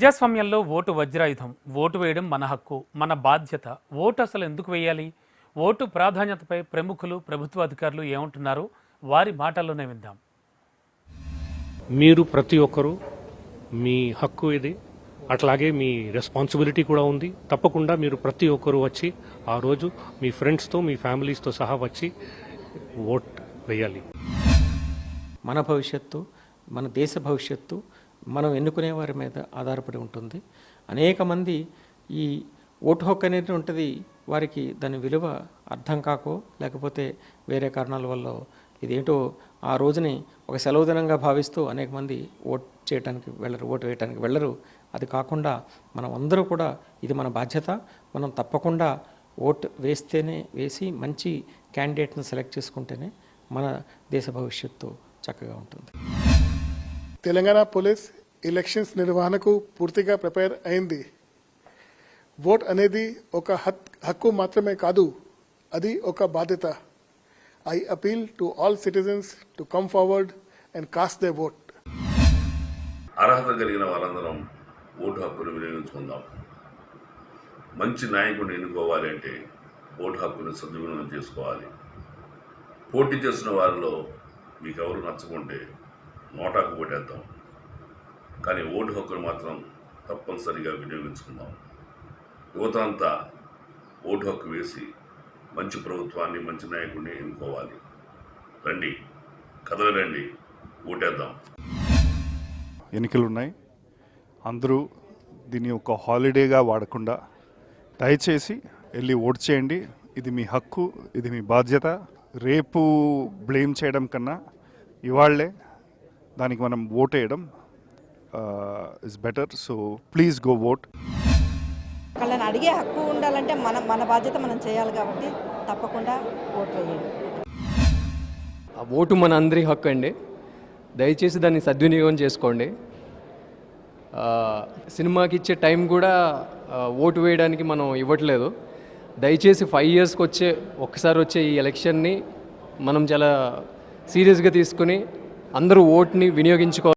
ప్రజాస్వామ్యంలో ఓటు వజ్రాయుధం. ఓటు వేయడం మన హక్కు, మన బాధ్యత. ఓటు అసలు ఎందుకు వేయాలి? ఓటు ప్రాధాన్యతపై ప్రముఖులు, ప్రభుత్వ అధికారులు ఏమంటున్నారు? వారి మాటల్లోనే విందాం. మీరు ప్రతి ఒక్కరూ మీ హక్కు ఇది, అట్లాగే మీ రెస్పాన్సిబిలిటీ కూడా ఉంది. తప్పకుండా మీరు ప్రతి ఒక్కరూ వచ్చి ఆ రోజు మీ ఫ్రెండ్స్తో, మీ ఫ్యామిలీస్తో సహా వచ్చి ఓట్ వేయాలి. మన భవిష్యత్తు, మన దేశ భవిష్యత్తు మనం ఎన్నుకునే వారి మీద ఆధారపడి ఉంటుంది. అనేక మంది ఈ ఓటు హక్కు అనేది ఉంటుంది, వారికి దాని విలువ అర్థం కాకో లేకపోతే వేరే కారణాల వల్ల ఇదేంటో ఆ రోజుని ఒక సెలవు దినంగా భావిస్తూ అనేక మంది ఓటు వేయటానికి వెళ్ళరు. అది కాకుండా మనం అందరూ కూడా ఇది మన బాధ్యత. మనం తప్పకుండా ఓటు వేసి మంచి క్యాండిడేట్ను సెలెక్ట్ చేసుకుంటేనే మన దేశ భవిష్యత్తు చక్కగా ఉంటుంది. తెలంగాణ పోలీస్ ఎలక్షన్స్ నిర్వహణకు పూర్తిగా ప్రిపేర్ అయింది. ఓట్ అనేది ఒక హక్కు మాత్రమే కాదు, అది ఒక బాధ్యత. I appeal to all citizens to come forward and cost they vote. అర్హత కలిగిన వాళ్ళందరం ఓటు హక్కును వినియోగించుకుందాం. మంచి నాయకుడిని ఎన్నుకోవాలి అంటే ఓటు హక్కును సద్వినియోగం చేసుకోవాలి. పోటీ చేస్తున్న వారిలో మీకు ఎవరు నచ్చకుంటే నోటాకు ఓటేద్దాం, కానీ ఓటు హక్కును మాత్రం తప్పనిసరిగా వినియోగించుకుందాం. యువత అంతా ఓటు హక్కు వేసి మంచి ప్రభుత్వాన్ని, మంచి నాయకుడిని ఎన్నుకోవాలి. రండి, కదలండి, ఓటేద్దాం. ఎన్నికలు ఉన్నాయి. అందరూ దీన్ని ఒక హాలిడేగా వాడకుండా దయచేసి వెళ్ళి ఓటు చేయండి. ఇది మీ హక్కు, ఇది మీ బాధ్యత. రేపు బ్లేమ్ చేయడం కన్నా ఇవాళ్లే దానికి మనం ఓట్ వేయడం is better. So please go vote. వాళ్ళని అడిగే హక్కు ఉండాలంటే మన బాధ్యత మనం చేయాలి కాబట్టి తప్పకుండా ఓటు వేయండి. ఆ ఓటు మన అందరి హక్కు అండి. దయచేసి దాన్ని సద్వినియోగం చేసుకోండి. సినిమాకి ఇచ్చే టైం కూడా ఓటు వేయడానికి మనం ఇవ్వట్లేదు. దయచేసి 5 yearsకి ఒక్కసారి వచ్చే ఈ ఎలక్షన్ని మనం చాలా సీరియస్గా తీసుకుని అందరూ ఓట్ని వినియోగించుకోవాలి.